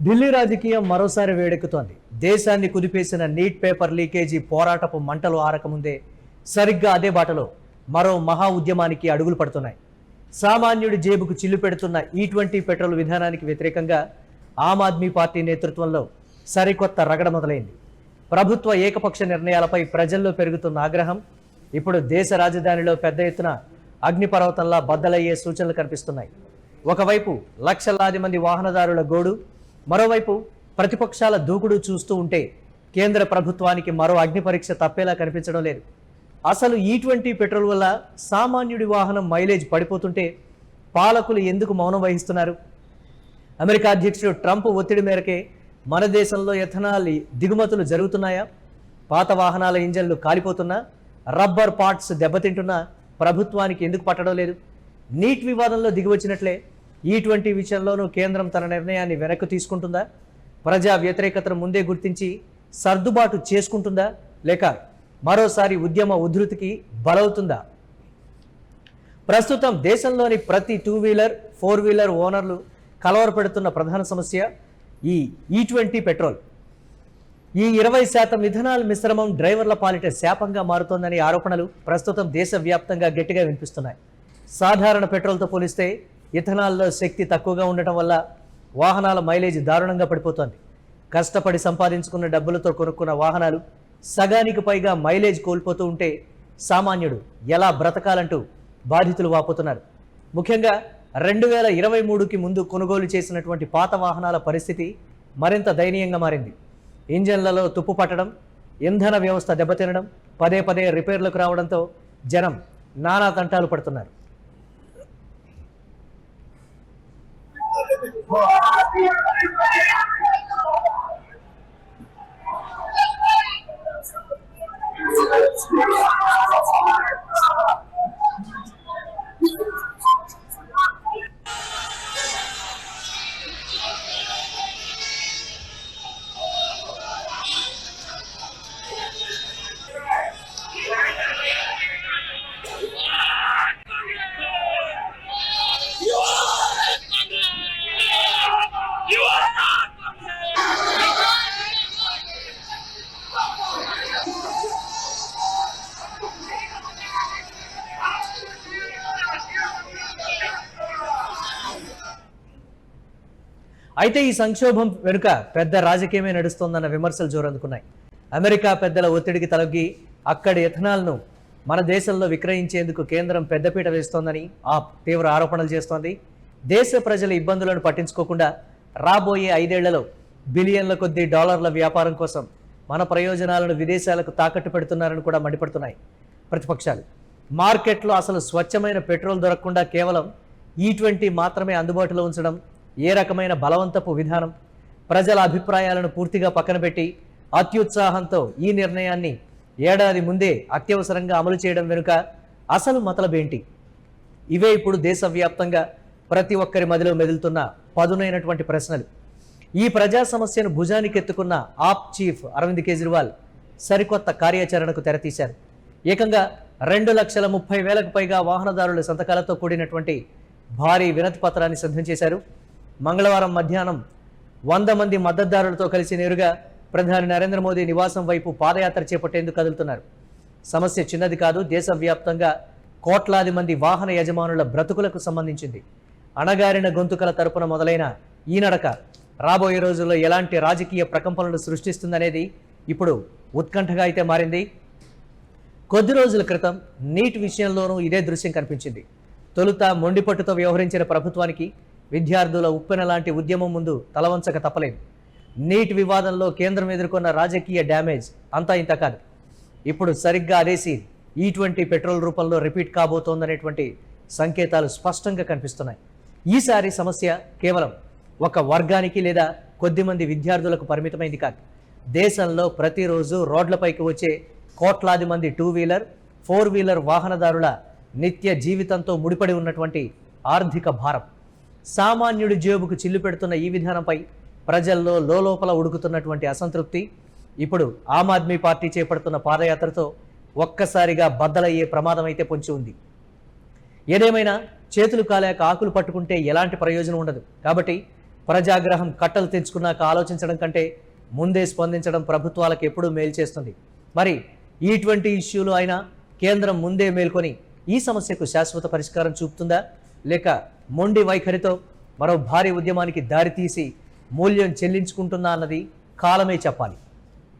ఢిల్లీ రాజకీయం మరోసారి వేడెక్కుతోంది. దేశాన్ని కుదిపేసిన నీట్ పేపర్ లీకేజీ పోరాటపు మంటలు ఆరకముందే సరిగ్గా అదే బాటలో మరో మహా ఉద్యమానికి అడుగులు పడుతున్నాయి. సామాన్యుడి జేబుకు చిల్లు పెడుతున్న E20 పెట్రోల్ విధానానికి వ్యతిరేకంగా ఆమ్ ఆద్మీ పార్టీ నేతృత్వంలో సరికొత్త రగడ మొదలైంది. ప్రభుత్వ ఏకపక్ష నిర్ణయాలపై ప్రజల్లో పెరుగుతున్న ఆగ్రహం ఇప్పుడు దేశ రాజధానిలో పెద్ద ఎత్తున అగ్నిపర్వతంలా బద్దలయ్యే సూచనలు కనిపిస్తున్నాయి. ఒకవైపు లక్షలాది మంది వాహనదారుల గోడు, మరోవైపు ప్రతిపక్షాల దూకుడు చూస్తూ ఉంటే కేంద్ర ప్రభుత్వానికి మరో అగ్ని పరీక్ష తప్పేలా కనిపించడం లేదు. అసలు E20 పెట్రోల్ వల్ల సామాన్యుడి వాహనం మైలేజ్ పడిపోతుంటే పాలకులు ఎందుకు మౌనం వహిస్తున్నారు? అమెరికా అధ్యక్షుడు ట్రంప్ ఒత్తిడి మేరకే మన దేశంలో ఎథనాల్ దిగుమతులు జరుగుతున్నాయా? పాత వాహనాల ఇంజన్లు కాలిపోతున్నా, రబ్బర్ పార్ట్స్ దెబ్బతింటున్నా ప్రభుత్వానికి ఎందుకు పట్టడం లేదు? నీట్ వివాదంలో దిగివచ్చినట్లే E20 విషయంలోనూ కేంద్రం తన నిర్ణయాన్ని వెనక్కి తీసుకుంటుందా? ప్రజా వ్యతిరేకతను ముందే గుర్తించి సర్దుబాటు చేసుకుంటుందా? లేక మరోసారి ఉద్యమ ఉధృతికి బలవుతుందా? ప్రస్తుతం దేశంలోని ప్రతి 2 వీలర్ 4 వీలర్ ఓనర్లు కలవరపెడుతున్న ప్రధాన సమస్య ఈ E20 పెట్రోల్. ఈ 20% ఇథనాల్ మిశ్రమం డ్రైవర్ల పాలిట శాపంగా మారుతోందనే ఆరోపణలు ప్రస్తుతం దేశవ్యాప్తంగా గట్టిగా వినిపిస్తున్నాయి. సాధారణ పెట్రోల్తో పోలిస్తే ఇథనాల్లో శక్తి తక్కువగా ఉండటం వల్ల వాహనాల మైలేజ్ దారుణంగా పడిపోతోంది. కష్టపడి సంపాదించుకున్న డబ్బులతో కొనుక్కున్న వాహనాలు సగానికి పైగా మైలేజ్ కోల్పోతూ ఉంటే సామాన్యుడు ఎలా బ్రతకాలంటూ బాధితులు వాపోతున్నారు. ముఖ్యంగా 2023కి ముందు కొనుగోలు చేసినటువంటి పాత వాహనాల పరిస్థితి మరింత దయనీయంగా మారింది. ఇంజన్లలో తుప్పు పట్టడం, ఇంధన వ్యవస్థ దెబ్బతినడం, పదే పదే రిపేర్లకు రావడంతో జనం నానా తంటాలు పడుతున్నారు. అయితే ఈ సంక్షోభం వెనుక పెద్ద రాజకీయమే నడుస్తోందన్న విమర్శలు జోరందుకున్నాయి. అమెరికా పెద్దల ఒత్తిడికి తలొగ్గి అక్కడి ఎథనాల్ను మన దేశంలో విక్రయించేందుకు కేంద్రం పెద్దపీట వేస్తోందని ఆప్ తీవ్ర ఆరోపణలు చేస్తోంది. దేశ ప్రజల ఇబ్బందులను పట్టించుకోకుండా రాబోయే 5 ఏళ్లలో బిలియన్ల కొద్దీ డాలర్ల వ్యాపారం కోసం మన ప్రయోజనాలను విదేశాలకు తాకట్టు పెడుతున్నారని కూడా మండిపడుతున్నాయి ప్రతిపక్షాలు. మార్కెట్లో అసలు స్వచ్ఛమైన పెట్రోల్ దొరకకుండా కేవలం E20 మాత్రమే అందుబాటులో ఉంచడం ఏ రకమైన బలవంతపు విధానం? ప్రజల అభిప్రాయాలను పూర్తిగా పక్కన పెట్టి అత్యుత్సాహంతో ఈ నిర్ణయాన్ని ఏడాది ముందే అత్యవసరంగా అమలు చేయడం వెనుక అసలు మతలబేంటి? ఇవే ఇప్పుడు దేశవ్యాప్తంగా ప్రతి ఒక్కరి మదిలో మెదులుతున్న పదునైనటువంటి ప్రశ్నలు. ఈ ప్రజా సమస్యను భుజానికెత్తుకున్న ఆప్ చీఫ్ అరవింద్ కేజ్రీవాల్ సరికొత్త కార్యాచరణకు తెరతీశారు. ఏకంగా 2,30,000కు పైగా వాహనదారుల సంతకాలతో కూడినటువంటి భారీ వినతి పత్రాన్ని సిద్ధం చేశారు. మంగళవారం మధ్యాహ్నం 100 మంది మద్దతుదారులతో కలిసి నేరుగా ప్రధాని నరేంద్ర మోదీ నివాసం వైపు పాదయాత్ర చేపట్టేందుకు కదులుతున్నారు. సమస్య చిన్నది కాదు. దేశవ్యాప్తంగా కోట్లాది మంది వాహన యజమానుల బ్రతుకులకు సంబంధించింది. అణగారిన గొంతుకల తరపున మొదలైన ఈ నడక రాబోయే రోజుల్లో ఎలాంటి రాజకీయ ప్రకంపనలు సృష్టిస్తుందనేది ఇప్పుడు ఉత్కంఠగా అయితే మారింది. కొద్ది రోజుల క్రితం నీట్ విషయంలోనూ ఇదే దృశ్యం కనిపించింది. తొలుత మొండిపట్టుతో వ్యవహరించిన ప్రభుత్వానికి విద్యార్థుల ఉప్పెన లాంటి ఉద్యమం ముందు తలవంచక తప్పలేదు. నీట్ వివాదంలో కేంద్రం ఎదుర్కొన్న రాజకీయ డ్యామేజ్ అంతా ఇంత కాదు. ఇప్పుడు సరిగ్గా అదే సీన్ E20 పెట్రోల్ రూపంలో రిపీట్ కాబోతోందనేటువంటి సంకేతాలు స్పష్టంగా కనిపిస్తున్నాయి. ఈసారి సమస్య కేవలం ఒక వర్గానికి లేదా కొద్దిమంది విద్యార్థులకు పరిమితమైంది కాదు. దేశంలో ప్రతిరోజు రోడ్లపైకి వచ్చే కోట్లాది మంది 2 వీలర్ 4 వీలర్ వాహనదారుల నిత్య జీవితంతో ముడిపడి ఉన్నటువంటి ఆర్థిక భారం. సామాన్యుడి జేబుకు చిల్లు పెడుతున్న ఈ విధానంపై ప్రజల్లో లోపల ఉడుకుతున్నటువంటి అసంతృప్తి ఇప్పుడు ఆమ్ ఆద్మీ పార్టీ చేపడుతున్న పాదయాత్రతో ఒక్కసారిగా బద్దలయ్యే ప్రమాదం అయితే పొంచి ఉంది. ఏదేమైనా చేతులు కాలేక ఆకులు పట్టుకుంటే ఎలాంటి ప్రయోజనం ఉండదు. కాబట్టి ప్రజాగ్రహం కట్టలు తెంచుకున్నాక ఆలోచించడం కంటే ముందే స్పందించడం ప్రభుత్వాలకు ఎప్పుడూ మేలు చేస్తుంది. మరి ఇటువంటి ఇష్యూలు అయినా కేంద్రం ముందే మేల్కొని ఈ సమస్యకు శాశ్వత పరిష్కారం చూపుతుందా, లేక మొండి వైఖరితో మరో భారీ ఉద్యమానికి దారితీసి మూల్యం చెల్లించుకుంటుందా అన్నది కాలమే చెప్పాలి.